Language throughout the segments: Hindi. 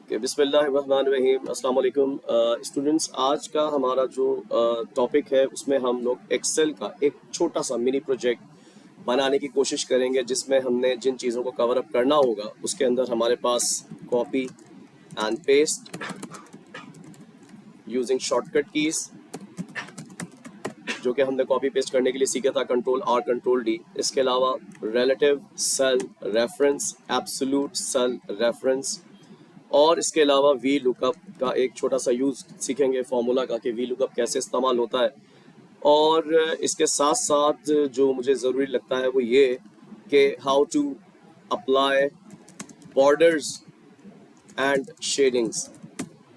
बिस्मिल्लाहिर्रहमानिर्रहीम। अस्सलाम वालेकुम स्टूडेंट्स। आज का हमारा जो टॉपिक है उसमें हम लोग एक्सेल का एक छोटा सा मिनी प्रोजेक्ट बनाने की कोशिश करेंगे, जिसमें हमने जिन चीज़ों को कवर अप करना होगा उसके अंदर हमारे पास copy and paste using shortcut keys, जो कि हमने कॉपी पेस्ट करने के लिए सीखा था, कंट्रोल आर कंट्रोल डी। इसके अलावा relative cell reference, absolute cell reference, और इसके अलावा वी लुकअप का एक छोटा सा यूज़ सीखेंगे फार्मूला का, कि वी लुकअप कैसे इस्तेमाल होता है। और इसके साथ साथ जो मुझे ज़रूरी लगता है वो ये कि how to apply borders and shadings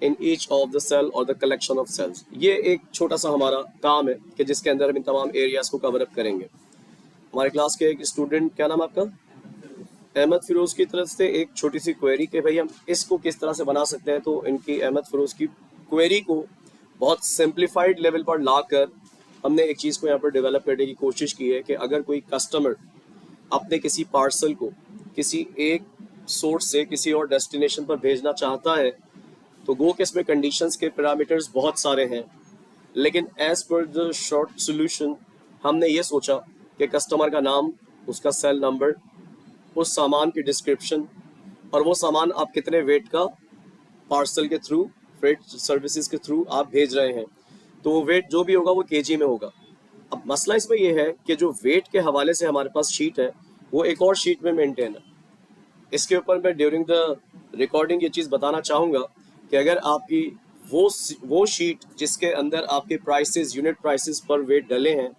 in each of the cell और द कलेक्शन ऑफ सेल्स। ये एक छोटा सा हमारा काम है कि जिसके अंदर हम इन तमाम एरियाज़ को कवर अप करेंगे। हमारे क्लास के एक स्टूडेंट, क्या नाम है आपका? अहमद फिरोज़ की तरफ से एक छोटी सी क्वेरी कि भाई हम इसको किस तरह से बना सकते हैं। तो इनकी अहमद फिरोज़ की क्वेरी को बहुत सिंप्लीफाइड लेवल पर लाकर हमने एक चीज़ को यहाँ पर डेवलप करने की कोशिश की है कि अगर कोई कस्टमर अपने किसी पार्सल को किसी एक सोर्स से किसी और डेस्टिनेशन पर भेजना चाहता है, तो गो के इसमें कंडीशंस के पैरामीटर्स बहुत सारे हैं, लेकिन as per the short solution हमने ये सोचा कि कस्टमर का नाम, उसका सेल नंबर, उस सामान की डिस्क्रिप्शन, और वो सामान आप कितने वेट का पार्सल के थ्रू, फ्रेट सर्विसेज के थ्रू आप भेज रहे हैं, तो वो वेट जो भी होगा वो केजी में होगा। अब मसला इसमें ये है कि जो वेट के हवाले से हमारे पास शीट है वो एक और शीट में मेंटेन है। इसके ऊपर मैं ड्यूरिंग द रिकॉर्डिंग ये चीज़ बताना चाहूँगा कि अगर आपकी वो शीट जिसके अंदर आपके प्राइसेस, यूनिट प्राइसेस पर वेट डले हैं,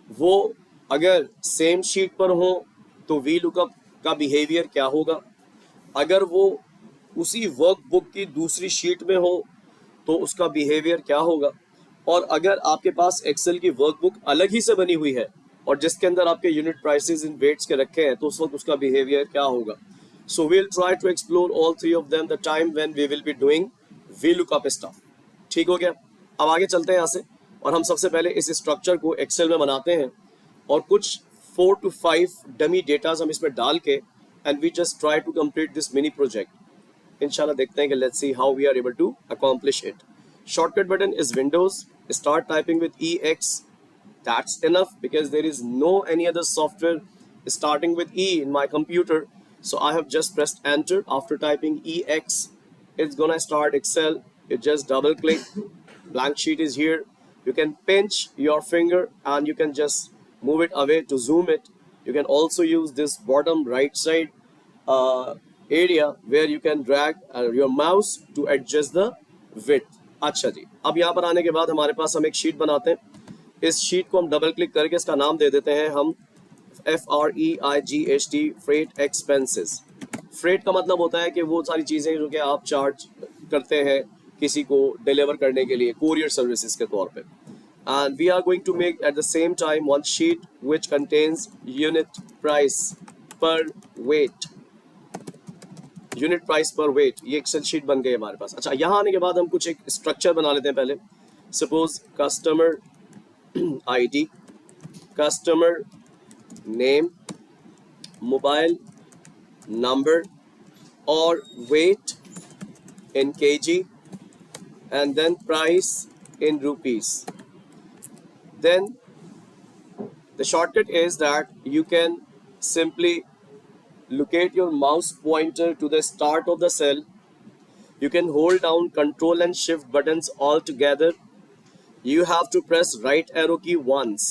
वो अगर सेम शीट पर हो तो वी लुकअप का बिहेवियर क्या होगा। अगर वो उसी वर्कबुक की दूसरी शीट में हो तो उसका बिहेवियर क्या होगा। और अगर आपके पास एक्सेल की वर्कबुक अलग ही से बनी हुई है और जिसके अंदर आपके यूनिट प्राइसेस इन वेट्स के रखे हैं, तो उस वक्त उसका बिहेवियर क्या होगा। So we will try to explore all three of them the time when we will be doing V lookup stuff. ठीक हो गया? अब आगे चलते हैं यहाँ से, और हम सबसे पहले इस स्ट्रक्चर को एक्सेल में बनाते हैं और कुछ 4 to 5 डमी डेटाज हम इसमें डाल के and we just try to complete this mini project. इंशाल्लाह देखते हैं कि let's see how we are able to accomplish it. Shortcut button is Windows, start typing with EX. That's enough because there is no any other software starting with E in my computer. So I have just pressed enter. After typing EX, it's gonna start Excel. You just double click. Blank sheet is here. You can pinch your finger and you can just move it away to zoom it. You can also use this bottom right side area where you can drag your mouse to adjust the width. अच्छा जी, अब यहाँ पर आने के बाद हमारे पास हम एक शीट बनाते हैं। इस शीट को हम डबल क्लिक करके इसका नाम दे देते हैं हम FREIGHT, फ्रेट एक्सपेंसेस। फ्रेट का मतलब होता है कि वो सारी चीज़ें जो कि आप चार्ज करते हैं किसी को डिलीवर करने के लिए कोरियर सर्विसेज के तौर पे। And we are going to make at the same time one sheet which contains unit price per weight. Unit price per weight, ये एक्सेल शीट बन गई हमारे पास। अच्छा, यहाँ आने के बाद हम कुछ एक स्ट्रक्चर बना लेते हैं पहले। Suppose customer ID, customer name, mobile number और weight in KG, and then price in rupees. Then the shortcut is that you can simply locate your mouse pointer to the start of the cell. You can hold down Control and Shift buttons all together. You have to press right arrow key once.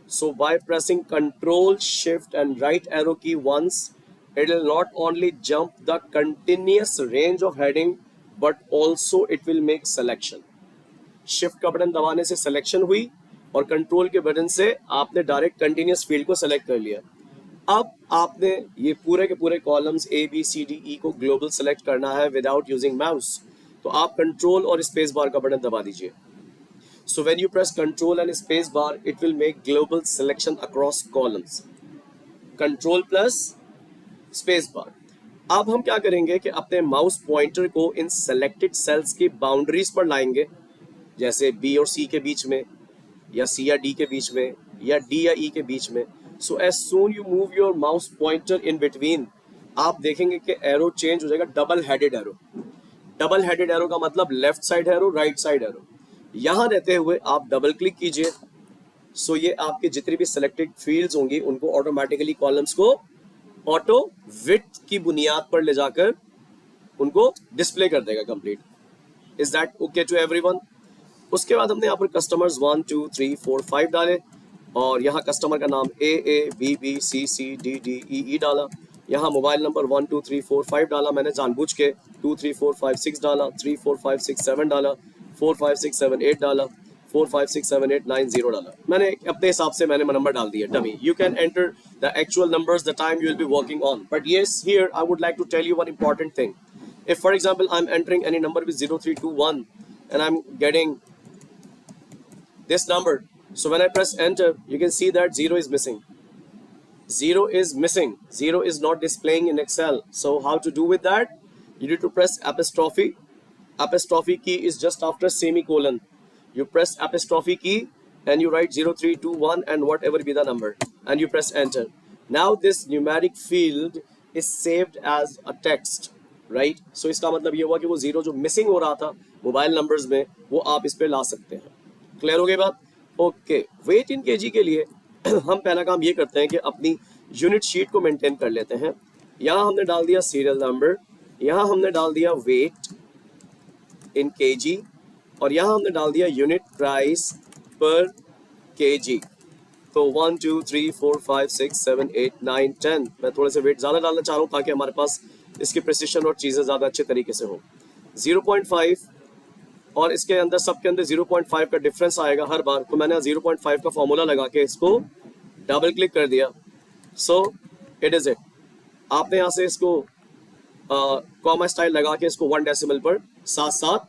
So by pressing Control, Shift and right arrow key once, it will not only jump the continuous range of heading, but also it will make selection. Shift का बटन दबाने से selection हुई और Control के बटन से आपने डायरेक्ट continuous field को select कर लिया। अब आपने ये पूरे के पूरे columns A B C D E को ग्लोबल सेलेक्ट करना है विदाउट यूजिंग माउस, तो आप कंट्रोल और स्पेस बार का बटन दबा दीजिए। So when you press control and space bar, it will make global selection across columns. Control plus space bar. अब हम क्या करेंगे कि अपने माउस पॉइंटर को इन सेलेक्टेड सेल्स की बाउंड्रीज पर लाएंगे, जैसे B और C के बीच में, या C या D के बीच में, या D या E के बीच में। So as soon you move your mouse pointer in between, आप देखेंगे कि एरो चेंज हो जाएगा double headed arrow. Double headed arrow का मतलब left side arrow, right side arrow. यहां रहते हुए आप डबल क्लिक कीजिए, सो ये आपके जितनी भी सिलेक्टेड फील्ड्स होंगी उनको ऑटोमेटिकली कॉलम्स को ऑटो विड्थ की बुनियाद पर ले जाकर उनको डिस्प्ले कर देगा complete. Is that okay to everyone? उसके बाद हमने यहाँ पर कस्टमर्स 1 2 3 4 5 डाले और यहाँ कस्टमर का नाम A B B C C D D E डाला। यहाँ मोबाइल नंबर 1 2 3 4 5 डाला मैंने जानबूझ के, 2 3 4 5 6 डाला, 3 4 5 6 7 डाला, 4 5 6 7 8 डाला, 4 5 6 7 8 9 0 डाला। मैंने अपने हिसाब से मैंने नंबर डाल दिया dummy. You can enter the actual numbers the time you will be working on, but yes, here I would like to tell you one important thing. If for example I'm entering any number with 0321 and I'm getting this number, so when I press enter you can see that 0 is missing. 0 is missing. 0 is not displaying in Excel. So how to do with that? You need to press apostrophe. Apostrophe key is just after semicolon. You press apostrophe key and you write 0321 and whatever be the number and you press enter. Now this numeric field is saved as a text, right? So इसका मतलब ये हुआ कि वो 0 जो मिसिंग हो रहा था मोबाइल नंबर्स में वो आप इस पे ला सकते हैं। क्लियर हो गई बात? ओके, वेट इन केजी के लिए हम पहला काम ये करते हैं कि अपनी यूनिट शीट को मेंटेन कर लेते हैं। यहाँ हमने डाल दिया सीरियल नंबर, यहाँ हमने डाल दिया वेट इन केजी और यहाँ हमने डाल दिया यूनिट प्राइस पर केजी। तो 1 2 3 4 5 6 7 8 9 10 मैं थोड़े से वेट ज़्यादा डालना चाह रहा हूँ ताकि हमारे पास इसकी प्रिसिशन और चीज़ें ज़्यादा अच्छे तरीके से हो। 0.5 और इसके अंदर सबके अंदर 0.5 का डिफरेंस आएगा हर बार, तो मैंने 0.5 का फॉर्मूला लगा के इसको डबल क्लिक कर दिया। सो इट इज़ इट। आपने यहाँ से इसको कॉमा स्टाइल लगा के इसको 1 डेसिमल पर साथ साथ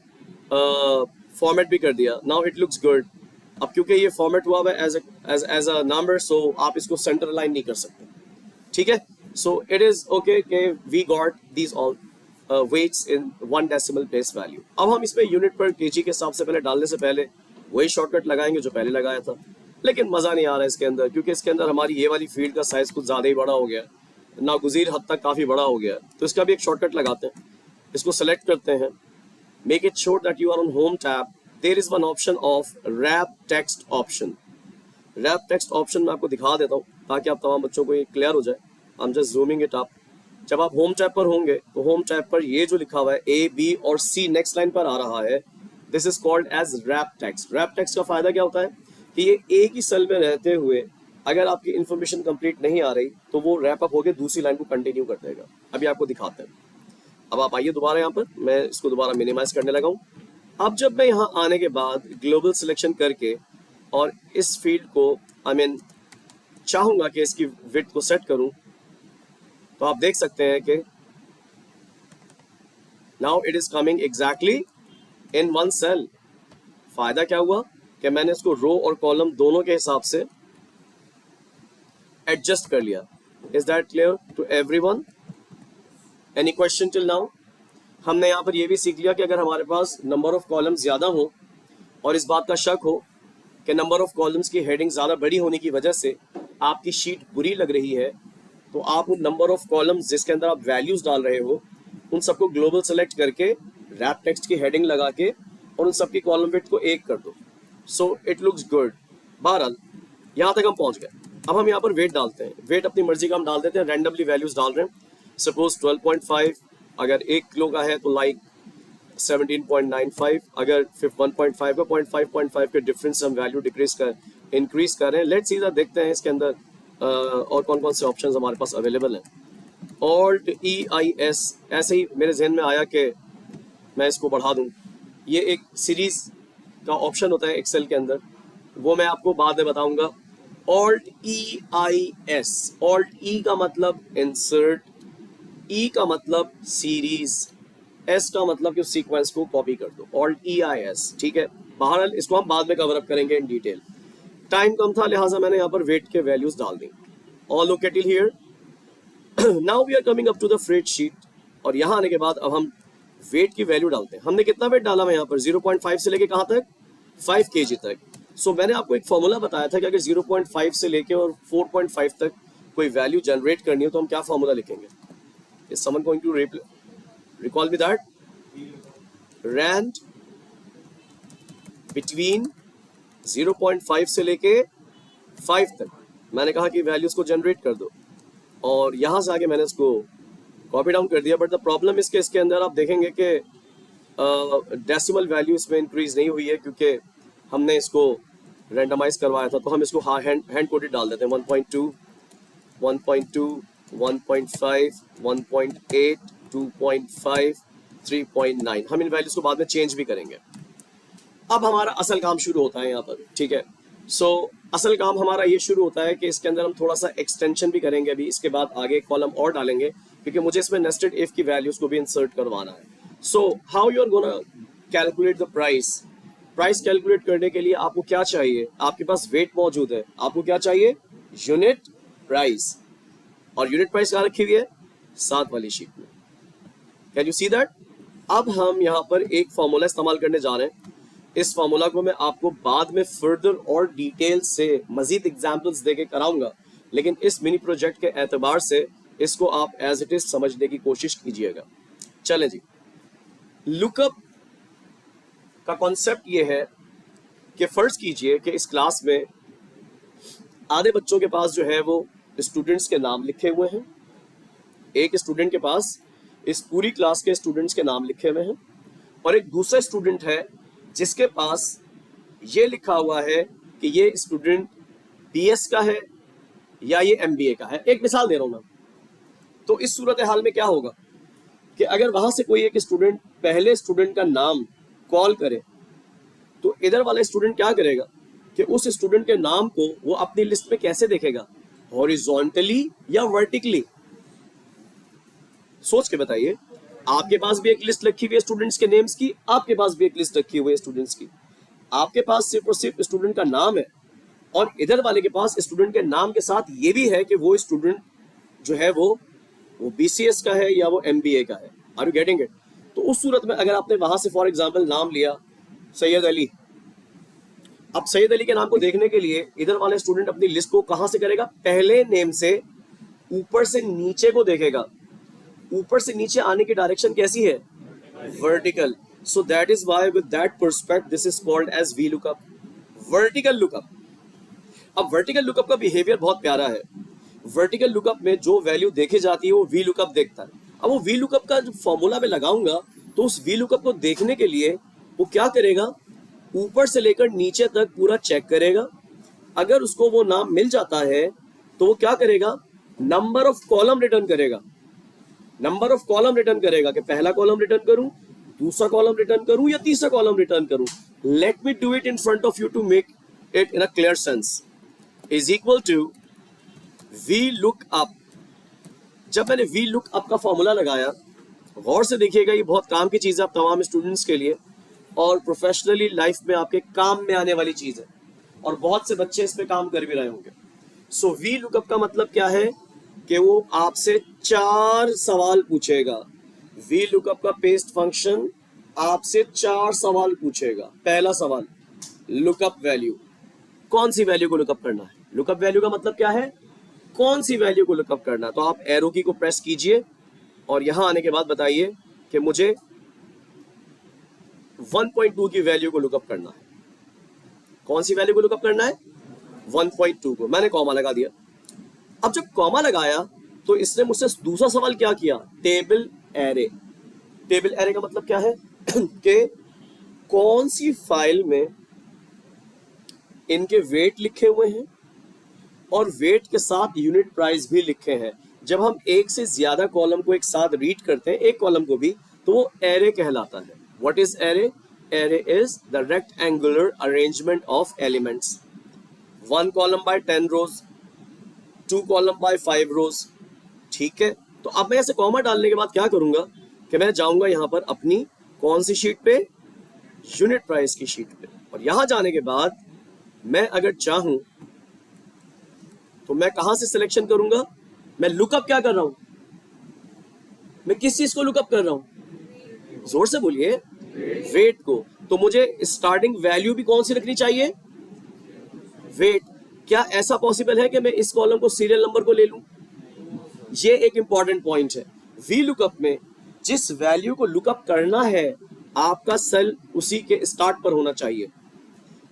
फॉर्मेट भी कर दिया। Now it looks good. अब क्योंकि ये फॉर्मेट हुआ है एज अ नंबर, सो आप इसको सेंटर लाइन नहीं कर सकते, ठीक है? सो इट इज़ ओके कि we got these all weights in 1 decimal place value. अब हम इसमें यूनिट पर केजी के हिसाब से पहले डालने से पहले वही शॉर्टकट लगाएंगे जो पहले लगाया था, लेकिन मज़ा नहीं आ रहा है इसके अंदर क्योंकि इसके अंदर हमारी ये वाली फील्ड का साइज़ कुछ ज़्यादा ही बड़ा हो गया, नागुज़ीर हद तक काफ़ी बड़ा हो गया। तो इसका भी एक शॉर्टकट लगाते हैं, इसको सेलेक्ट करते हैं, make it sure that you are on home tab. There is one option of wrap text option. Wrap text option मैं आपको दिखा देता हूँ ताकि आप तमाम बच्चों को ये क्लियर हो जाए। I am just zooming it up. जब आप होम टैब पर होंगे तो होम टैब पर ये जो लिखा हुआ है ए बी और सी नेक्स्ट लाइन पर आ रहा है, this is called as wrap text. Wrap text का फायदा क्या होता है कि ये एक ही सेल में रहते हुए अगर आपकी इन्फॉर्मेशन कंप्लीट नहीं आ रही तो वो रैप अप होकर दूसरी लाइन को कंटिन्यू कर देगा। अभी आपको दिखाते हैं। अब आप आइए दोबारा यहाँ पर, मैं इसको दोबारा मिनिमाइज करने लगा हूँ। अब जब मैं यहाँ आने के बाद ग्लोबल सिलेक्शन करके और इस फील्ड को चाहूँगा कि इसकी विड्थ को सेट करूँ, तो आप देख सकते हैं कि now it is coming exactly in 1 cell. फायदा क्या हुआ कि मैंने इसको रो और कॉलम दोनों के हिसाब से एडजस्ट कर लिया। Is that clear to everyone? Any question till now? हमने यहाँ पर यह भी सीख लिया कि अगर हमारे पास नंबर ऑफ कॉलम्स ज़्यादा हो और इस बात का शक हो कि नंबर ऑफ कॉलम्स की हेडिंग ज़्यादा बड़ी होने की वजह से आपकी शीट बुरी लग रही है, तो आप उन नंबर ऑफ कॉलम्स जिसके अंदर आप वैल्यूज़ डाल रहे हो उन सबको ग्लोबल सेलेक्ट करके रैप टेक्स्ट की हेडिंग लगा के और उन सबकी कॉलम विड्थ को 1 कर दो। So it looks good. बहरहाल यहाँ तक हम पहुँच गए। अब हम यहाँ पर वेट डालते हैं। वेट अपनी मर्जी का हम डाल देते हैं, रैंडमली वैल्यूज़ डाल रहे हैं। सपोज 12.5 अगर 1 किलो का है तो लाइक 17.95, अगर 1.5 का 0.5 के डिफरेंस हम वैल्यू इंक्रीज कर रहे हैं। लेट्स सीधा देखते हैं इसके अंदर और कौन कौन से ऑप्शंस हमारे पास अवेलेबल हैं। ऑल्ट EIS ऐसे ही मेरे जहन में आया कि मैं इसको बढ़ा दूं। ये एक सीरीज का ऑप्शन होता है एक्सेल के अंदर, वो मैं आपको बाद में बताऊंगा। ऑल्ट EIS, ऑल्ट E का मतलब इंसर्ट, E का मतलब सीरीज, S का मतलब कि सीक्वेंस को कॉपी कर दो। ऑल्ट EIS, ठीक है? बहरहाल इसको हम बाद में कवर अप करेंगे इन डिटेल। टाइम कम था लिहाजा मैंने यहाँ पर वेट के वैल्यूज डाल दी। All okay till here? Now we are coming up to the freight sheet और यहाँ आने के बाद अब हम वेट की वैल्यू डालते हैं। हमने कितना वेट डाला है यहाँ पर? 0.5 से लेके कहाँ तक? 5 kg तक। सो मैंने आपको एक फॉर्मूला बताया था कि अगर 0.5 से लेके और 4.5 तक कोई वैल्यू जनरेट करनी हो तो हम क्या फॉर्मूला लिखेंगे? Is someone going to recall me that? Rand between 0.5 से लेके 5 तक मैंने कहा कि वैल्यूज को जनरेट कर दो, और यहां से आगे मैंने इसको कॉपी डाउन कर दिया। बट द प्रॉब्लम इसके अंदर आप देखेंगे कि डेसिमल वैल्यू इसमें इंक्रीज नहीं हुई है, क्योंकि हमने इसको रैंडमाइज करवाया था। तो हम इसको हैंड कोडेड डाल देते हैं 1.2, 1.2, 1.5, 1.8, 2.5, 3.9। हम इन वैल्यूज को बाद में चेंज भी करेंगे। अब हमारा असल काम शुरू होता है यहाँ पर, ठीक है। सो असल काम हमारा ये शुरू होता है कि इसके अंदर हम थोड़ा सा एक्सटेंशन भी करेंगे अभी। इसके बाद आगे एक कॉलम और डालेंगे, क्योंकि मुझे इसमें नेस्टेड इफ की वैल्यूज को भी इंसर्ट करवाना है। So how you are gonna calculate the price. Price calculate करने के लिए आपको क्या चाहिए, आपके पास वेट मौजूद है, आपको क्या चाहिए, यूनिट प्राइस। और यूनिट प्राइस कहाँ रखी हुई है, 7 वाली शीट में। Can you see that. अब हम यहाँ पर एक फॉर्मूला इस्तेमाल करने जा रहे हैं। इस फॉर्मूला को मैं आपको बाद में फर्दर और डिटेल से मजीद एग्जाम्पल्स देके कराऊंगा, लेकिन इस मिनी प्रोजेक्ट के एतबार से इसको आप एज इट इज समझने की कोशिश कीजिएगा। चलें जी, लुकअप का कॉन्सेप्ट ये है कि फर्ज कीजिए कि इस क्लास में आधे बच्चों के पास जो है वो स्टूडेंट्स के नाम लिखे हुए हैं। एक स्टूडेंट के पास इस पूरी क्लास के स्टूडेंट्स के नाम लिखे हुए हैं, और एक दूसरा स्टूडेंट है जिसके पास ये लिखा हुआ है कि ये स्टूडेंट बीएस का है या ये एमबीए का है। एक मिसाल दे रहा हूं मैं। तो इस सूरत हाल में क्या होगा कि अगर वहां से कोई एक स्टूडेंट पहले स्टूडेंट का नाम कॉल करे, तो इधर वाला स्टूडेंट क्या करेगा कि उस स्टूडेंट के नाम को वो अपनी लिस्ट में कैसे देखेगा, हॉरिजॉन्टली या वर्टिकली। सोच के बताइए। आपके पास भी एक लिस्ट रखी हुई है स्टूडेंट्स के नेम्स की, आपके पास भी एक लिस्ट रखी हुई है स्टूडेंट्स की। आपके पास सिर्फ और सिर्फ स्टूडेंट का नाम है, और इधर वाले के पास स्टूडेंट के नाम के साथ ये भी है कि वो स्टूडेंट जो है वो बीसीएस का है या वो एमबीए का है। Are you getting it. तो उस सूरत में अगर आपने वहां से फॉर एग्जांपल नाम लिया सैयद अली, अब सैयद अली के नाम को देखने के लिए इधर वाले स्टूडेंट अपनी लिस्ट को कहां से करेगा, पहले नेम से ऊपर से नीचे को देखेगा। ऊपर से नीचे आने की डायरेक्शन कैसी है, vertical. So that is why with that perspective this is called as V lookup, vertical lookup. अब वर्टिकल लुकअप का बिहेवियर बहुत प्यारा है। वर्टिकल लुकअप में जो वैल्यू देखी जाती है वो वी लुकअप देखता है। अब वो वी लुकअप का जो फॉर्मूला में लगाऊंगा, तो उस वी लुकअप को देखने के लिए वो क्या करेगा, ऊपर से लेकर नीचे तक पूरा चेक करेगा। अगर उसको वो नाम मिल जाता है तो वो क्या करेगा, नंबर ऑफ कॉलम रिटर्न करेगा। नंबर ऑफ कॉलम रिटर्न करेगा कि पहला कॉलम रिटर्न करूं, दूसरा कॉलम रिटर्न करूं या तीसरा कॉलम रिटर्न करूं। Let me do it in front of you to make it in a clear sense. Is equal to V look up. जब मैंने वी लुक अप का फॉर्मूला लगाया, गौर से देखिएगा, ये बहुत काम की चीज है आप तमाम स्टूडेंट्स के लिए, और प्रोफेशनली लाइफ में आपके काम में आने वाली चीज है, और बहुत से बच्चे इस पे काम कर भी रहे होंगे। सो वी लुकअप का मतलब क्या है कि वो आपसे 4 सवाल पूछेगा। वी लुकअप का पेस्ट फंक्शन आपसे 4 सवाल पूछेगा। पहला सवाल, लुकअप वैल्यू, कौन सी वैल्यू को लुकअप करना है। लुकअप वैल्यू का मतलब क्या है, कौन सी वैल्यू को लुकअप करना है। तो आप एरो की को प्रेस कीजिए और यहां आने के बाद बताइए कि मुझे 1.2 की वैल्यू को लुकअप करना है। कौन सी वैल्यू को लुकअप करना है, 1.2 को। मैंने कॉमा लगा दिया। अब जब कॉमा लगाया तो इसने मुझसे दूसरा सवाल क्या किया, टेबल एरे। टेबल एरे का मतलब क्या है कि कौन सी फाइल में इनके वेट लिखे हुए हैं और वेट के साथ यूनिट प्राइस भी लिखे हैं। जब हम एक से ज्यादा कॉलम को एक साथ रीड करते हैं, एक कॉलम को भी, तो वो एरे कहलाता है। What is array? Array is the rectangular arrangement of elements. 1 column by 10 rows, 2 column by 5 rows. ठीक है, तो अब मैं ऐसे कॉमा डालने के बाद क्या करूंगा कि मैं जाऊंगा यहां पर अपनी कौन सी शीट पे, यूनिट प्राइस की शीट पे, और यहां जाने के बाद मैं अगर चाहूं तो मैं कहां से सिलेक्शन करूंगा, मैं लुकअप क्या कर रहा हूं, मैं किस चीज को लुकअप कर रहा हूं, जोर से बोलिए, वेट को। तो मुझे स्टार्टिंग वैल्यू भी कौन सी रखनी चाहिए, वेट। क्या ऐसा पॉसिबल है कि मैं इस कॉलम को सीरियल नंबर को ले लूं? ये एक इंपॉर्टेंट पॉइंट है। वी लुकअप में जिस वैल्यू को लुकअप करना है आपका सेल उसी के स्टार्ट पर होना चाहिए,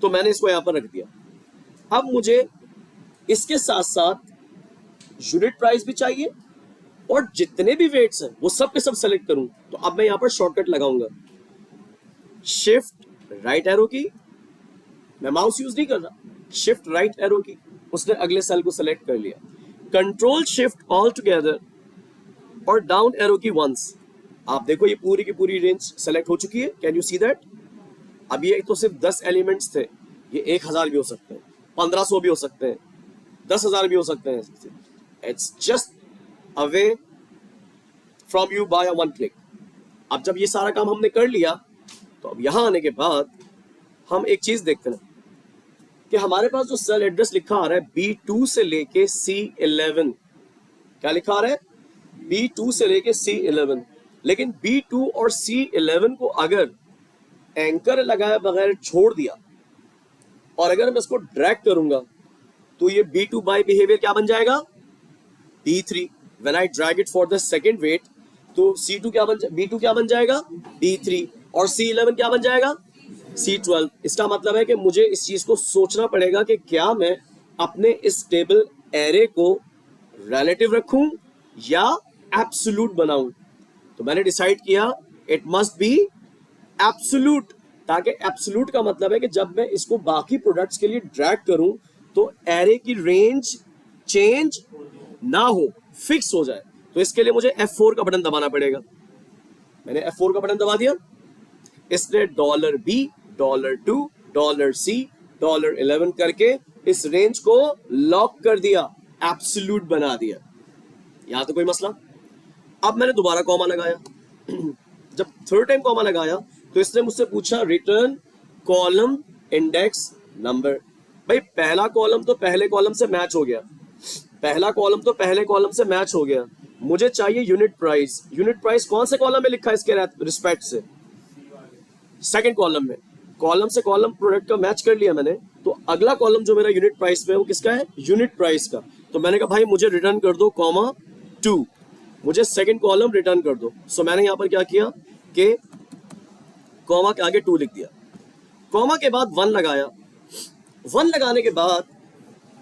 तो मैंने इसको यहाँ पर रख दिया। अब मुझे इसके साथ साथ यूनिट प्राइस भी चाहिए और जितने भी वेट्स हैं वो सब के सब सेलेक्ट करूं, तो अब मैं यहाँ पर शॉर्टकट लगाऊंगा, शिफ्ट राइट एरो की, मैं माउस यूज नहीं कर रहा, शिफ्ट राइट एरो की, उसने अगले सेल को सेलेक्ट कर लिया, कंट्रोल शिफ्ट ऑल टुगेदर और डाउन एरो की वंस। आप देखो ये पूरी की पूरी रेंज सेलेक्ट हो चुकी है, कैन यू सी दैट। अब ये तो सिर्फ 10 एलिमेंट्स थे, ये 1000 भी हो सकते हैं, 1500 भी हो सकते हैं, 10,000 भी हो सकते हैं। It's just away from you by one click. अब जब ये सारा काम हमने कर लिया, तो अब यहां आने के बाद हम एक चीज देखते हैं कि हमारे पास जो सेल एड्रेस लिखा आ रहा है B2 से लेके C11, क्या लिखा आ रहा है, B2 से लेके C11, लेकिन B2 और C11 को अगर एंकर लगाए बगैर छोड़ दिया और अगर मैं इसको ड्रैग करूंगा, तो ये B2 बाय बिहेवियर क्या बन जाएगा, B3। When I drag it for the second weight, तो C2 क्या B2 क्या बन जाएगा, B3, और C11 क्या बन जाएगा, C12। इसका मतलब है कि मुझे इस चीज को सोचना पड़ेगा कि क्या मैं अपने इस टेबल एरे को रिलेटिव रखूं या एब्सोल्यूट बनाऊं। तो मैंने डिसाइड किया इट मस्ट बी एब्सोल्यूट, ताकि एब्सोल्यूट का मतलब है कि जब मैं इसको बाकी प्रोडक्ट्स के लिए ड्रैग करूं तो एरे की रेंज चेंज ना हो, फिक्स हो जाए। तो इसके लिए मुझे F4 का बटन दबाना पड़ेगा। मैंने F4 का बटन दबा दिया, इसने $B, $2, $C, $11 करके इस रेंज को लॉक कर दिया, एब्सोल्यूट बना दिया। यहां तो कोई मसला। अब मैंने दोबारा कॉमा लगाया, जब थर्ड टाइम कॉमा लगाया तो इसने मुझसे पूछा रिटर्न कॉलम इंडेक्स नंबर। भाई पहला कॉलम तो पहले कॉलम से मैच हो गया, पहला कॉलम तो पहले कॉलम से मैच हो गया, मुझे चाहिए यूनिट प्राइस। यूनिट प्राइस कौन से कॉलम में लिखा है इसके रिस्पेक्ट से, सेकंड कॉलम में। कॉलम से कॉलम प्रोडक्ट का मैच कर लिया मैंने, तो अगला कॉलम जो मेरा यूनिट प्राइस में है वो किसका है, यूनिट प्राइस का। तो मैंने कहा भाई मुझे रिटर्न कर दो (2), मुझे सेकंड कॉलम रिटर्न कर दो। सो मैंने यहाँ पर क्या किया कि कॉमा के आगे 2 लिख दिया, कॉमा के बाद 1 लगाया। 1 लगाने के बाद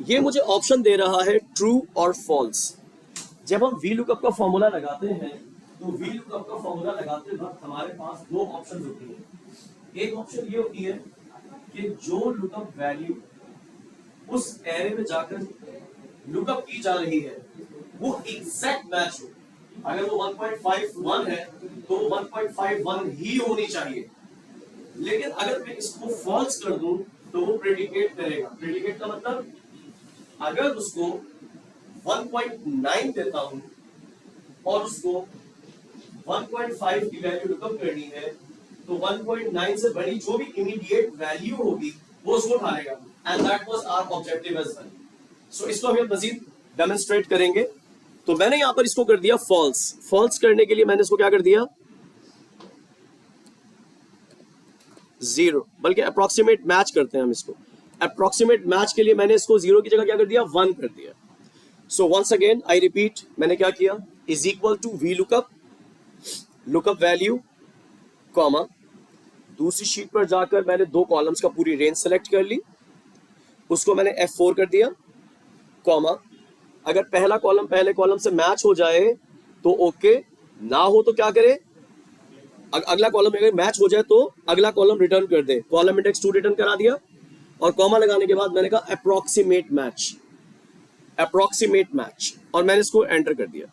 ये मुझे ऑप्शन दे रहा है ट्रू और फॉल्स। जब हम VLOOKUP का फॉर्मूला लगाते हैं, तो VLOOKUP का फॉर्मूला लगाते वक्त हमारे पास 2 ऑप्शन होती है। एक ऑप्शन ये होती है कि जो लुकअप वैल्यू उस एरे में जाकर लुकअप की जा रही है वो एग्जैक्ट मैच हो। अगर वो 1.51 है तो 1.51 ही होनी चाहिए, लेकिन अगर मैं इसको फॉल्स कर दूं तो वो प्रेडिकेट करेगा। प्रेडिकेट का मतलब अगर उसको 1.9 देता हूं और उसको 1.5 की वैल्यू लुकअप करनी है, तो 1.9 से बड़ी जो भी इमीडिएट वैल्यू होगी वो उसको उठा लेगा। And that was our objective as well. So इसको हम मजीद डेमोन्स्ट्रेट करेंगे। तो मैंने यहां पर इसको कर दिया फॉल्स। फॉल्स करने के लिए मैंने इसको क्या कर दिया, 0, बल्कि अप्रोक्सीमेट मैच करते हैं हम इसको। अप्रोक्सीमेट मैच के लिए मैंने इसको 0 की जगह क्या कर दिया, 1 कर दिया। So once again I repeat, मैंने क्या किया, is equal to VLOOKUP, lookup value, comma, दूसरी शीट पर जाकर मैंने 2 कॉलम्स का पूरी रेंज सेलेक्ट कर ली, उसको मैंने F4 कर दिया, कॉमा, अगर पहला कॉलम पहले कॉलम से मैच हो जाए तो ओके, ना हो तो क्या करे, अगला कॉलम अगर मैच हो जाए तो अगला कॉलम रिटर्न कर दे। कॉलम इंडेक्स 2 रिटर्न करा दिया, और कॉमा लगाने के बाद मैंने कहा अप्रोक्सीमेट मैच, अप्रोक्सीमेट मैच, और मैंने इसको एंटर कर दिया।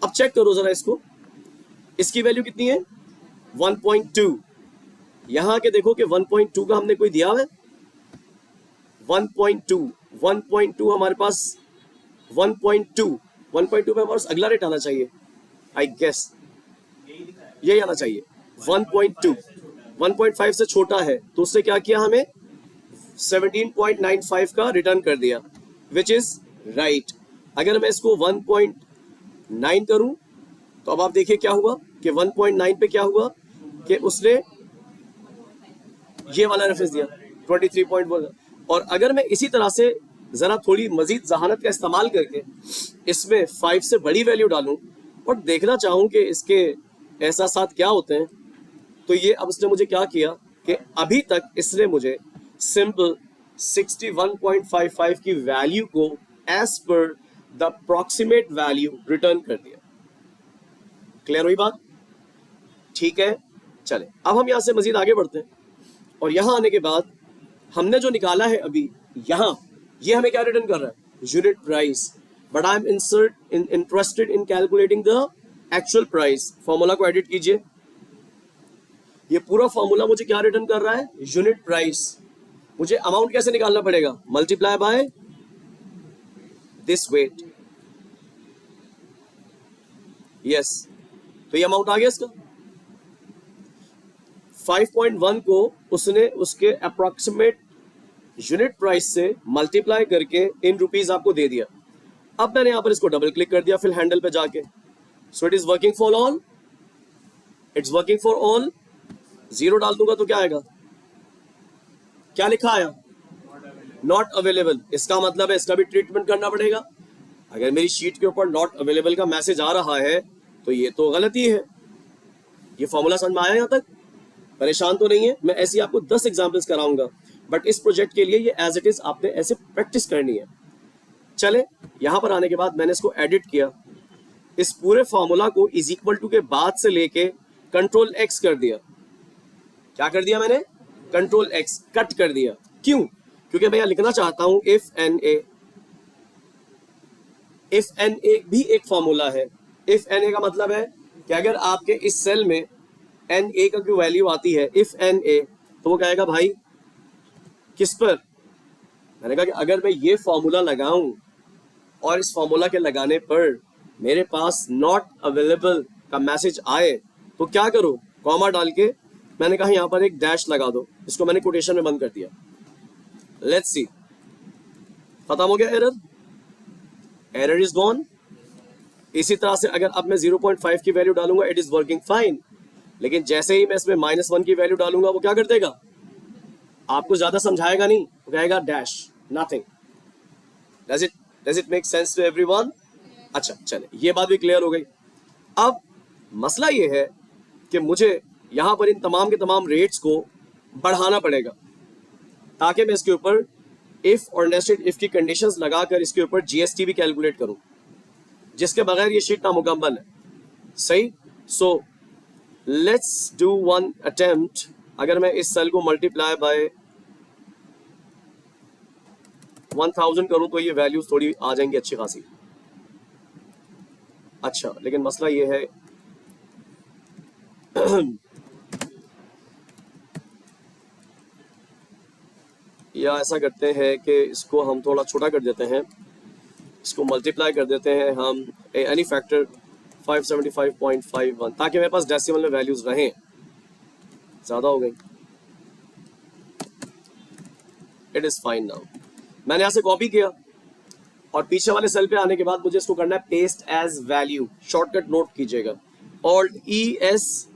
अब चेक करो जरा इसको, इसकी वैल्यू कितनी है, 1.2। यहां के देखो कि 1.2 का हमने कोई दिया है, 1.2 हमारे पास 1.2 पे हमारे पास अगला रेट आना चाहिए, आई गेस यही आना चाहिए। 1.2 1.5 से छोटा है, तो उसने क्या किया, हमें 17.95 का रिटर्न कर दिया, विच इज राइट। अगर मैं इसको 1.9 करूं तो अब आप देखिए क्या हुआ कि 1.9 पे क्या हुआ कि उसने ये वाला रेफरेंस दिया 23.1। और अगर मैं इसी तरह से जरा थोड़ी मजीद जहानत का इस्तेमाल करके इसमें 5 से बड़ी वैल्यू डालूं और देखना चाहूं कि इसके एहसासात क्या होते हैं, तो ये अब इसने मुझे क्या किया कि अभी तक इसने मुझे सिंपल 61.55 की वैल्यू को as per the approximate value return कर दिया। क्लियर हुई बात? ठीक है, चले अब हम यहां से मजीद आगे बढ़ते हैं और यहां आने के बाद हमने जो निकाला है अभी यहां, ये हमें क्या रिटर्न कर रहा है? Unit price. But I am interested in calculating the actual price. Formula को एडिट कीजिए। ये पूरा फॉर्मूला मुझे क्या रिटर्न कर रहा है? Unit price. मुझे अमाउंट कैसे निकालना पड़ेगा? Multiply by this weight. Yes, तो ये अमाउंट आ गया इसका। 5.1 को उसने उसके अप्रोक्सीमेट यूनिट प्राइस से मल्टीप्लाई करके इन रुपीज आपको दे दिया। अब मैंने यहां पर इसको डबल क्लिक कर दिया फिल हैंडल पे जाके। So it is working for all, it's working for all. Zero डाल दूंगा तो क्या आएगा? क्या लिखा आया? Not available. इसका मतलब है इसका भी ट्रीटमेंट करना पड़ेगा। अगर मेरी शीट के ऊपर नॉट अवेलेबल का मैसेज आ रहा है तो ये तो गलती है। ये फॉर्मूला समझ में आया? यहां तक परेशान तो नहीं है? मैं ऐसी आपको 10 एग्जांपल्स कराऊंगा, बट इस प्रोजेक्ट के लिए ये एज इट इज आपने ऐसे प्रैक्टिस करनी है। चले यहां पर आने के बाद मैंने इसको एडिट किया। इस पूरे फॉर्मूला को इज इक्वल टू के बाद से लेके कंट्रोल एक्स कर दिया। क्या कर दिया मैंने? कंट्रोल एक्स कट कर दिया। क्यों? क्योंकि मैं यहां लिखना चाहता हूं if N A. If N A भी एक फॉर्मूला है। इफ एन ए का मतलब है कि अगर आपके इस सेल में एन ए का जो वैल्यू आती है इफ एन ए, तो वो कहेगा भाई किस पर? मैंने कहा कि अगर मैं ये फॉर्मूला लगाऊं और इस फॉर्मूला के लगाने पर मेरे पास नॉट अवेलेबल का मैसेज आए तो क्या करो? कॉमा डाल के मैंने कहा यहां पर एक डैश लगा दो। इसको मैंने कोटेशन में बंद कर दिया। लेट्स सी, खत्म हो गया एरर। Error is gone. इसी तरह से अगर अब मैं 0.5 की वैल्यू डालूंगा इट इज वर्किंग फाइन, लेकिन जैसे ही मैं इसमें -1 की वैल्यू डालूंगा वो क्या कर देगा? आपको ज्यादा समझाएगा नहीं, वो कहेगा dash nothing. Does it make sense to everyone? अच्छा चले, ये बात भी क्लियर हो गई। अब मसला ये है कि मुझे यहां पर इन तमाम के तमाम रेट्स को बढ़ाना पड़ेगा ताकि मैं इसके ऊपर इफ और नेस्टेड इफ की कंडीशंस लगाकर इसके ऊपर जीएसटी भी कैलकुलेट करूं, जिसके बगैर ये शीट नामुकम्मल है। सही? So let's do one attempt. अगर मैं इस सेल को मल्टीप्लाई बाय 1000 करूं तो ये वैल्यूज थोड़ी आ जाएंगी अच्छी खासी। अच्छा, लेकिन मसला ये है या ऐसा करते हैं कि इसको हम थोड़ा छोटा कर देते हैं, इसको मल्टीप्लाई कर देते हैं हम एनी फैक्टर 575.51 ताकि मेरे पास डेसिमल में वैल्यूज रहें। ज्यादा हो गई। It is fine now. मैंने यहां से कॉपी किया और पीछे वाले सेल पे आने के बाद मुझे इसको करना है paste as value. Shortcut note कीजिएगा, alt E S.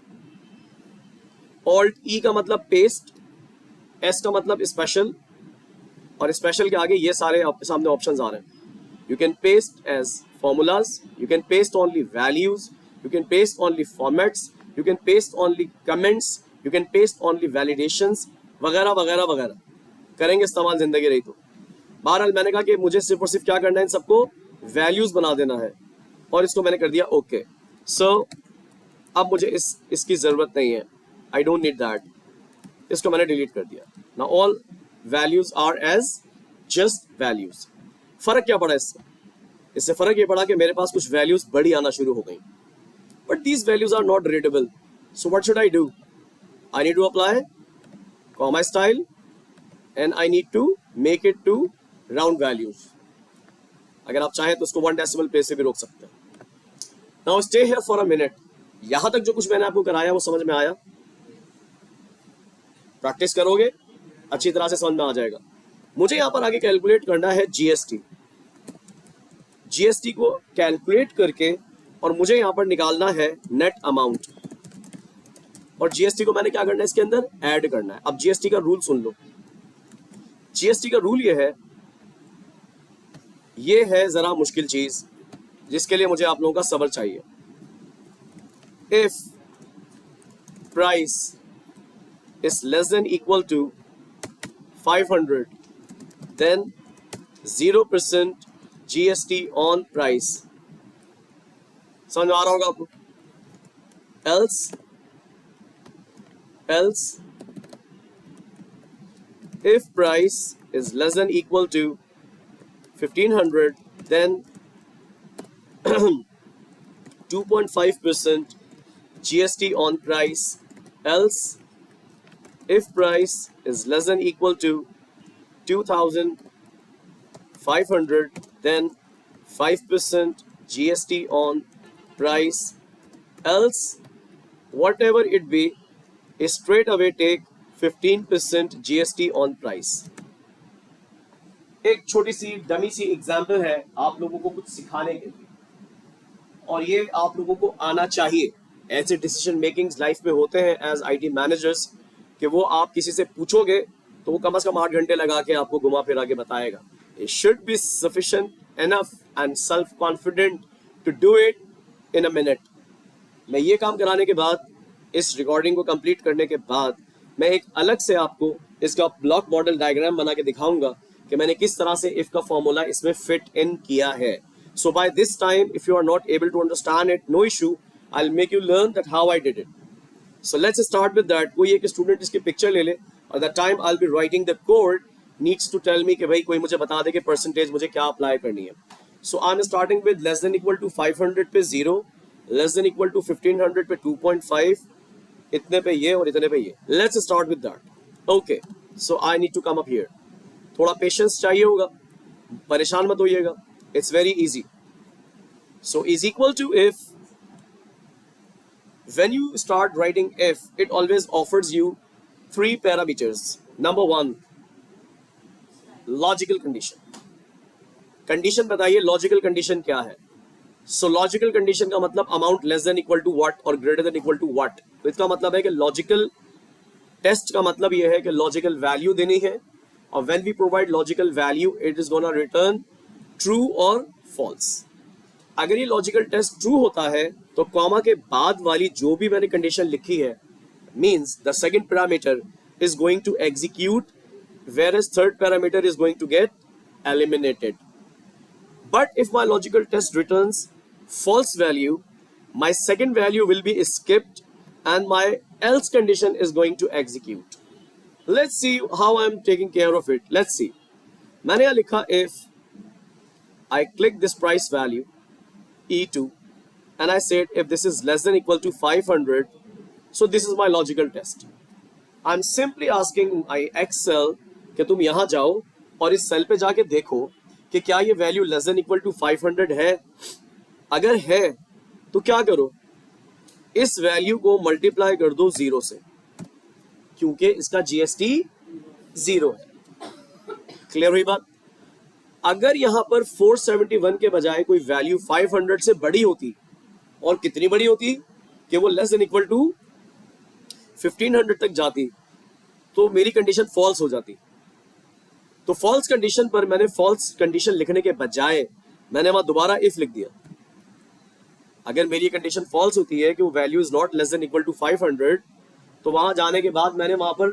Alt E का मतलब पेस्ट, एस का मतलब स्पेशल, और स्पेशल के आगे ये सारे आपके सामने ऑप्शंस आ रहे हैं। You can paste as formulas, you can paste only values, you can paste only formats, you can paste only comments, you can paste only validations वगैरह वगैरह वगैरह करेंगे इस्तेमाल जिंदगी रही तो। बहरहाल मैंने कहा कि मुझे सिर्फ और सिर्फ क्या करना है, इन सबको वैल्यूज बना देना है और इसको मैंने कर दिया ओके। सो अब मुझे इसकी जरूरत नहीं है, आई डोंट नीड दैट। इसको मैंने डिलीट कर दिया। Now all values are as just values. फर्क क्या पड़ा इससे फर्क ये पड़ा कि मेरे पास कुछ वैल्यूज बड़ी आना शुरू हो गई, but these values are not readable. So what should I do? I need to apply comma style and I need to make it to round values. अगर आप चाहें तो उसको 1 डेसिमल प्लेस से भी रोक सकते हैं। Now stay here for a minute. यहां तक जो कुछ मैंने आपको कराया वो समझ में आया? प्रैक्टिस करोगे अच्छी तरह से समझ में आ जाएगा। मुझे यहां पर आगे कैलकुलेट करना है जीएसटी। जीएसटी को कैलकुलेट करके और मुझे यहां पर निकालना है नेट अमाउंट, और जीएसटी को मैंने क्या करना है इसके अंदर ऐड करना है। अब जीएसटी का रूल सुन लो। जीएसटी का रूल ये है जरा मुश्किल चीज जिसके लिए मुझे आप लोगों का सब्र चाहिए। If price is less than equal to 500, then 0% GST on price. समझ में आ रहा होगा आपको? else if price is less than equal to 1500, then 2.5% GST on price. Else if price is less than equal to 2500, then 5% GST on price. Else whatever it be, straight away take 15% GST on price. एक छोटी सी डमी सी एग्जाम्पल है आप लोगों को कुछ सिखाने के लिए, और ये आप लोगों को आना चाहिए. ऐसे डिसीजन मेकिंग्स लाइफ में होते हैं एज आईटी मैनेजर्स कि वो आप किसी से पूछोगे तो वो कम से कम 8 घंटे लगा के आपको घुमा फिरा के बताएगा. It should be sufficient enough and self confident to do it in a minute. मैं ये काम कराने के बाद, इस रिकॉर्डिंग को कंप्लीट करने के बाद, मैं एक अलग से आपको इसका ब्लॉक मॉडल डायग्राम बना के दिखाऊंगा कि मैंने किस तरह से इफ का फॉर्मूला इसमें फिट इन किया है. So by this time, if you are not able to understand it, no issue. I'll make you learn that how I did it. So let's start with that. कोई एक स्टूडेंट इसकी पिक्चर ले ले, और the time I'll be writing the code needs to tell me कि भाई कोई मुझे बता दे कि परसेंटेज मुझे क्या अप्लाई करनी है. So I'm starting with less than equal to 500 पे 0, less than equal to 1500 पे 2.5, इतने पे ये और इतने पे ये. Let's start with that. Okay. So I need to come up here. थोड़ा पेशेंस चाहिए होगा, परेशान मत होइएगा. It's very easy. So is equal to if. When you start writing if, it always offers you 3 parameters. Number 1, logical condition. Condition बताइए logical condition क्या है? So logical condition का मतलब amount less than equal to what और greater than equal to what. तो इसका मतलब है कि logical test का मतलब ये है कि logical value देनी है, और when we provide logical value, it is gonna return true or false. अगर ये लॉजिकल टेस्ट ट्रू होता है तो कॉमा के बाद वाली जो भी मैंने कंडीशन लिखी है means the second parameter is going to execute, whereas third parameter is going to get eliminated. But if my logical test returns false value, my second value will be skipped and my else condition is going to execute. Let's see how I'm taking care of it. Let's see. मैंने यहाँ लिखा if I click this price value E2 and I said if this is less than equal to 500, so this is my logical test. I'm simply asking my Excel कि तुम यहाँ जाओ और इस सेल पे जाके देखो कि क्या ये value less than equal to 500 है. अगर है तो क्या करो, इस वैल्यू को मल्टीप्लाई कर दो 0 से, क्योंकि इसका जीएसटी 0 है. क्लियर हुई बात? अगर यहां पर 471 के बजाय कोई वैल्यू 500 से बड़ी होती, और कितनी बड़ी होती कि वो लेस देन इक्वल टू 1500 तक जाती, तो मेरी कंडीशन फॉल्स हो जाती. तो फॉल्स कंडीशन पर मैंने फॉल्स कंडीशन लिखने के बजाय मैंने वहां दोबारा इफ लिख दिया. अगर मेरी कंडीशन फॉल्स होती है कि वो value is not less than equal to 500, तो वहां जाने के बाद मैंने वहां पर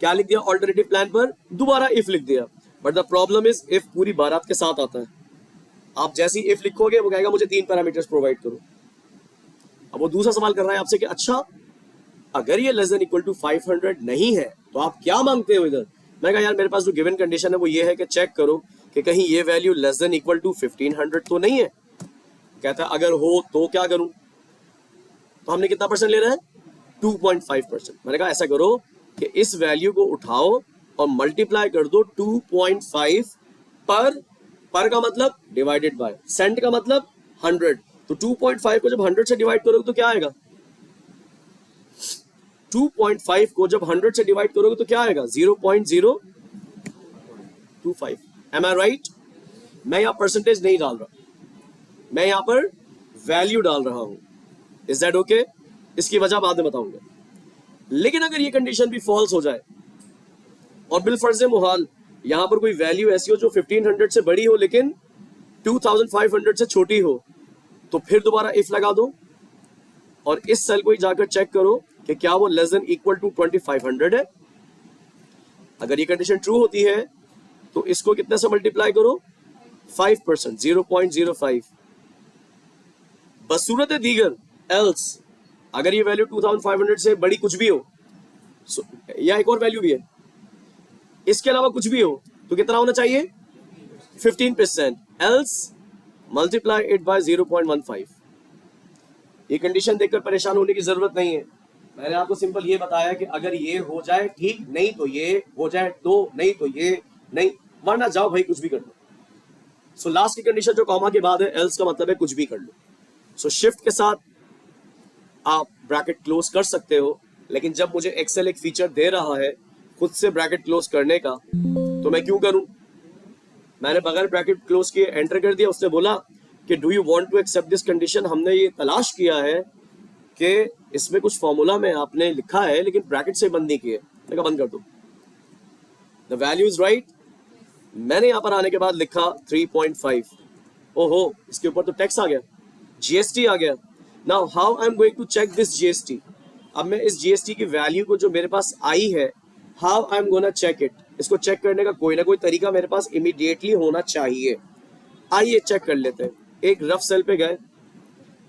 क्या लिख दिया, ऑल्टरनेटिव प्लान पर दोबारा इफ लिख दिया. But the problem is if पूरी बारात के साथ आता है. आप जैसी इफ लिखोगे वो कहेगा मुझे 3 पैरामीटर्स प्रोवाइड करो. अब वो दूसरा सवाल कर रहा है आपसे कि अच्छा अगर ये लेस देन इक्वल टू 500 नहीं है तो आप क्या मांगते हो इधर. मैं कहा यार मेरे पास जो गिवन कंडीशन है वो ये है कि चेक करो कि कहीं ये value less than equal to 1500 तो नहीं है. कहता है अगर हो तो क्या करूं. तो हमने कितना परसेंट ले रहे हैं, 2.5%. मैंने कहा ऐसा करो कि इस वैल्यू को उठाओ और मल्टीप्लाई कर दो 2.5 पर का मतलब डिवाइडेड बाय, सेंट का मतलब 100. तो 2.5 को जब 100 से डिवाइड करोगे तो क्या आएगा, 2.5 को जब 100 से डिवाइड करोगे तो क्या आएगा, 0.025. एम आई राइट? मैं यहां परसेंटेज नहीं डाल रहा, मैं यहां पर वैल्यू डाल रहा हूं. Is that okay? इसकी वजह बाद में बताऊंगा. लेकिन अगर ये कंडीशन भी फॉल्स हो जाए और बिलफर्ज मुहाल यहां पर कोई वैल्यू ऐसी हो जो 1500 से बड़ी हो लेकिन 2500 से छोटी हो, तो फिर दोबारा इफ लगा दो और इस सेल को ही जाकर चेक करो कि क्या वो लेस देन इक्वल टू 2500 है। अगर ये कंडीशन ट्रू होती है तो इसको कितने से मल्टीप्लाई करो, 5%, 0.05। बसूरत दीगर एल्स अगर ये वैल्यू 2500 से बड़ी कुछ भी हो, या एक और वैल्यू भी है, इसके अलावा कुछ भी हो, तो कितना होना चाहिए, 15%, एल्स मल्टीप्लाई इट बाय 0.15। ये कंडीशन देखकर परेशान होने की जरूरत नहीं है। मैंने आपको सिंपल ये बताया कि अगर ये हो जाए ठीक, नहीं तो ये हो जाए तो, नहीं तो ये नहीं, वरना जाओ भाई कुछ भी कर लो। सो लास्ट की कंडीशन जो कॉमा के बाद है, एल्स का मतलब है कुछ भी कर लो। सो शिफ्ट के साथ आप ब्रैकेट क्लोज कर सकते हो, लेकिन जब मुझे एक्सेल एक फीचर दे रहा है खुद से ब्रैकेट क्लोज करने का, तो मैं क्यों करूं। मैंने बगैर ब्रैकेट क्लोज किए एंटर कर दिया। उसने बोला कि do you want to accept this condition. हमने ये तलाश किया है कि इसमें कुछ फॉर्मूला में आपने लिखा है लेकिन ब्रैकेट से बंद नहीं किए। मैंने कहा बंद कर दो, द वैल्यू इज राइट। मैंने यहां पर आने के बाद लिखा 3.5। ओहो, इसके ऊपर तो टैक्स आ गया, जीएसटी आ गया। Now how I am going to check this GST. अब मैं इस जीएसटी की वैल्यू को जो मेरे पास आई है, how I am gonna check it. इसको चेक करने का कोई ना कोई तरीका मेरे पास इमीडिएटली होना चाहिए। आइए चेक कर लेते हैं। एक रफ सेल पे गए,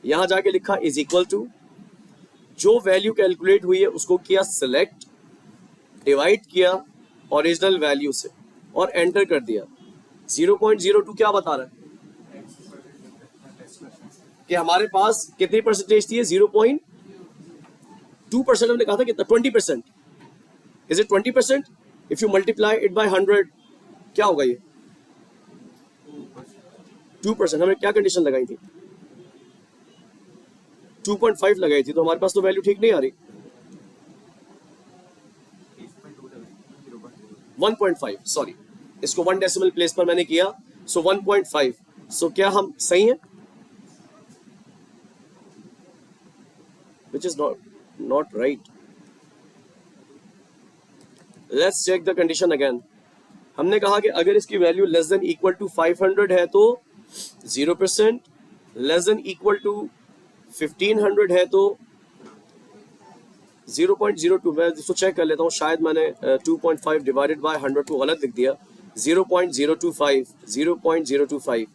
यहां जाके लिखा इज इक्वल टू, जो वैल्यू कैलकुलेट हुई है उसको किया सिलेक्ट, डिवाइड किया ओरिजिनल वैल्यू से और एंटर कर दिया। 0.02 क्या बता रहा है कि हमारे पास कितनी परसेंटेज थी, 0.2%। हमने कहा था कितना, 20%। Is it 20%? If you multiply it by 100 क्या होगा ये, 2%। हमने क्या कंडीशन लगाई थी, 2.5 लगाई थी, तो हमारे पास तो वैल्यू ठीक नहीं आ रही। 1.5, सॉरी, इसको 1 डेसिमल प्लेस पर मैंने किया, सो 1.5। सो क्या हम सही हैं, which is not right. Let's check the condition again. हमने कहा कि अगर इसकी value less than equal to 500 है तो 0%, लेस देन इक्वल टू 1500 है तो 0.02। मैं इसको चेक कर लेता हूँ, शायद मैंने 2.5 डिवाइडेड बाय 100 को गलत लिख दिया, 0.025, 0.025।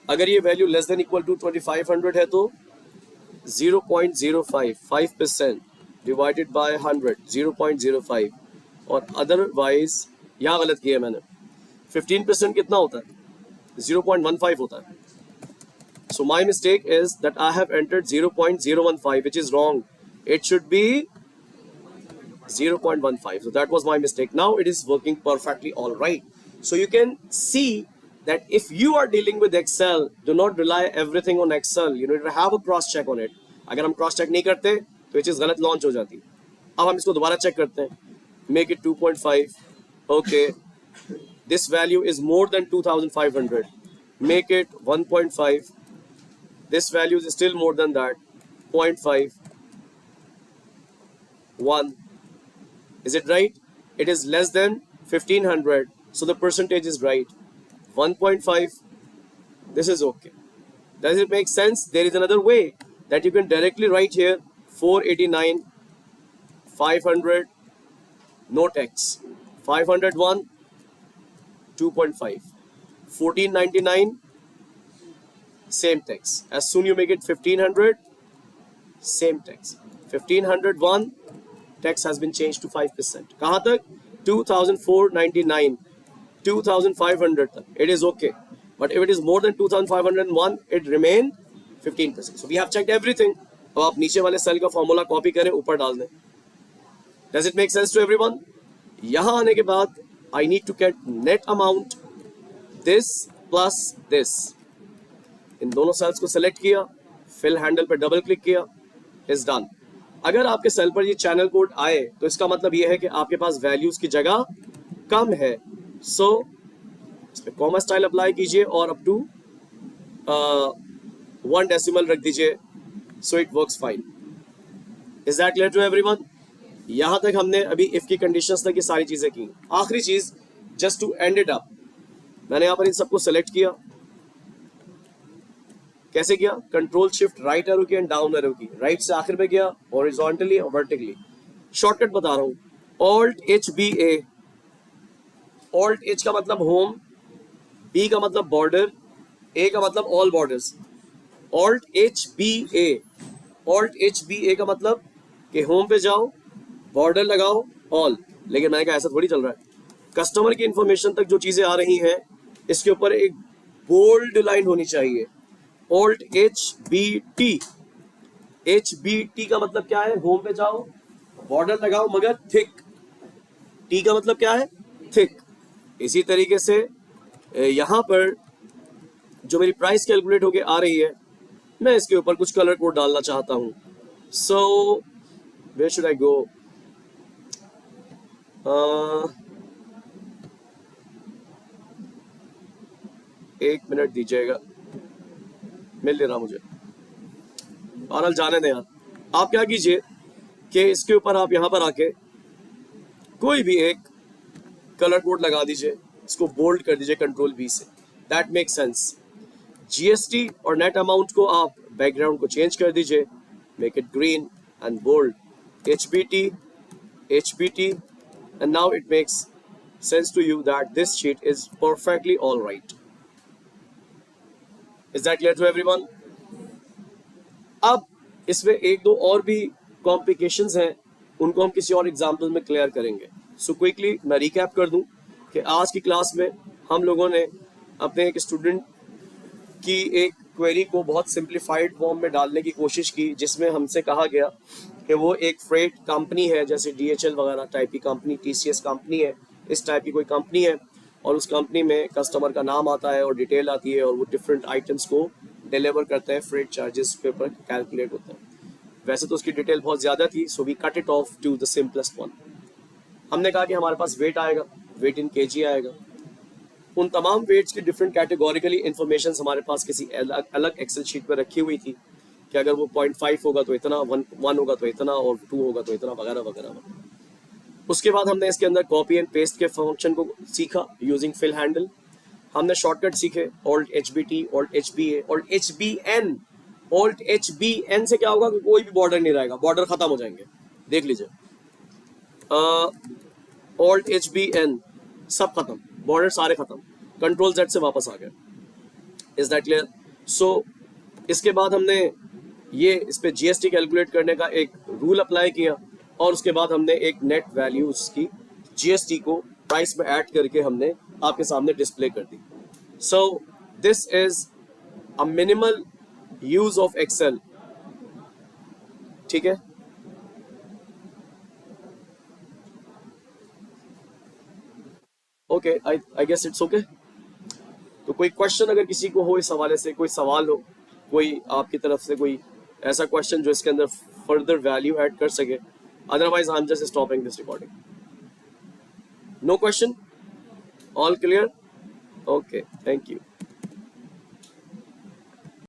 अगर ये value less than equal to 2500 है तो 0.05, 5% डिवाइडेड बाय 100, 0.05। और अदरवाइज यहाँ गलत किया मैंने, 15% कितना होता है, 0.15 होता है। So my mistake is that I have entered 0.015, which is wrong. It should be 0.15. So that was my mistake. Now it is working perfectly all right. So you can see that if you are dealing with Excel, do not rely everything on Excel. You need to have a cross check on it. अगर हम cross check नहीं करते तो ये चीज गलत लॉन्च हो जाती। अब हम इसको दोबारा चेक करते हैं। Make it 2.5. Okay, this value is more than 2,500. Make it 1.5. This value is still more than that, 0.5, 1. Is it right? It is less than 1500, so the percentage is right. 1.5, this is okay. Does it make sense? There is another way that you can directly write here, 489, 500, no tax, 501, 2.5, 1499, same tax. As soon you make it 1500, same tax. 1501, tax has been changed to 5%. कहाँ तक? 2499, 2500 तक. It is okay. But if it is more than 2501, it remain 15%. So we have checked everything. अब आप नीचे वाले सेल का फॉर्मूला कॉपी करें, ऊपर डाल दें. Does it make sense to everyone? यहाँ आने के बाद I need to get net amount, this plus this. इन दोनों सेल्स को सेलेक्ट किया, फिल हैंडल पर डबल क्लिक किया, इज डन। अगर आपके सेल पर ये चैनल कोड आए तो इसका मतलब ये है कि आपके पास वैल्यूज की जगह कम है। सो इस पे कॉमा स्टाइल अप्लाई कीजिए और अप टू 1 डेसिमल रख दीजिए, so it works fine. Is that clear to everyone? यहां तक हमने अभी इफ की कंडीशंस तक ये सारी चीजें की। आखिरी चीज, just to end it up, मैंने यहाँ पर इन सबको सेलेक्ट किया। कैसे किया? Control shift right arrow key and down arrow key, right से आखिर में गया, हॉरिजॉन्टली और वर्टिकली। शॉर्टकट बता रहा हूं, alt H B A, alt H का मतलब होम, बी का मतलब बॉर्डर, ए का मतलब all borders. Alt H B A, alt H B A का मतलब कि होम पे जाओ, बॉर्डर लगाओ, ऑल। लेकिन मैंने कहा ऐसा थोड़ी चल रहा है, कस्टमर की इंफॉर्मेशन तक जो चीजें आ रही हैं इसके ऊपर एक बोल्ड लाइन होनी चाहिए, alt H B T. H B T का मतलब क्या है, होम पे जाओ, बॉर्डर लगाओ मगर थिक, टी का मतलब क्या है, थिक। इसी तरीके से यहां पर जो मेरी प्राइस कैलकुलेट होके आ रही है, मैं इसके ऊपर कुछ कलर कोड डालना चाहता हूं। सो वेयर शुड आई गो, एक मिनट दीजिएगा, मिल नहीं रहा मुझे, और जाने दें यार। आप क्या कीजिए कि इसके ऊपर आप यहां पर आके कोई भी एक कलर कोड लगा दीजिए, इसको बोल्ड कर दीजिए कंट्रोल बी से, दैट मेक सेंस। जीएसटी और नेट अमाउंट को आप बैकग्राउंड को चेंज कर दीजिए, make it green and bold, HBT, HBT, and now it makes sense to you that this sheet is perfectly all right. Is that clear to everyone? अब इसमें एक दो और भी कॉम्प्लिकेशंस हैं, उनको हम किसी और एग्जाम्पल में क्लियर करेंगे। सो क्विकली मैं रिकैप कर दूं कि आज की क्लास में हम लोगों ने अपने एक स्टूडेंट की एक क्वेरी को बहुत सिंप्लीफाइड फॉर्म में डालने की कोशिश की, जिसमें हमसे कहा गया कि वो एक फ्रेट कंपनी है, जैसे डीएचएल वगैरह टाइप की कंपनी, टीसीएस कंपनी है, इस टाइप की कोई कंपनी है, और उस कंपनी में कस्टमर का नाम आता है और डिटेल आती है, और वो डिफरेंट आइटम्स को डिलीवर करते हैं, फ्रेट चार्जेस के ऊपर कैलकुलेट होता है। वैसे तो उसकी डिटेल बहुत ज़्यादा थी, so we cut it off to the simplest one. हमने कहा कि हमारे पास वेट आएगा, वेट इन केजी आएगा, उन तमाम वेट्स की डिफरेंट कैटेगोरिकली इन्फॉर्मेशन हमारे पास किसी अलग एक्सेल शीट पर रखी हुई थी कि अगर वो 0.5 होगा तो इतना, 1 होगा तो इतना, और 2 होगा तो इतना, वगैरह वगैरह। उसके बाद हमने इसके अंदर कॉपी एंड पेस्ट के फंक्शन को सीखा यूजिंग फिल हैंडल। हमने शॉर्टकट सीखे, alt H B T, alt H B A, alt H B N. Alt H B N से क्या होगा कि कोई भी बॉर्डर नहीं रहेगा, बॉर्डर खत्म हो जाएंगे, देख लीजिए। ऑल्ट एच बी एन, सब खत्म, बॉर्डर सारे खत्म, कंट्रोल जेड से वापस आ गए। Is that clear? सो इसके बाद हमने ये इस पे जीएसटी कैलकुलेट करने का एक रूल अप्लाई किया, और उसके बाद हमने एक नेट वैल्यूज की जीएसटी को प्राइस में ऐड करके हमने आपके सामने डिस्प्ले कर दी। So this is a minimal use of Excel, ठीक है। Okay, I guess it's okay. तो कोई क्वेश्चन अगर किसी को हो इस हवाले से, कोई सवाल हो, कोई आपकी तरफ से कोई ऐसा क्वेश्चन जो इसके अंदर फर्दर वैल्यू ऐड कर सके, otherwise I'm just stopping this recording. No question? All clear? Okay, thank you.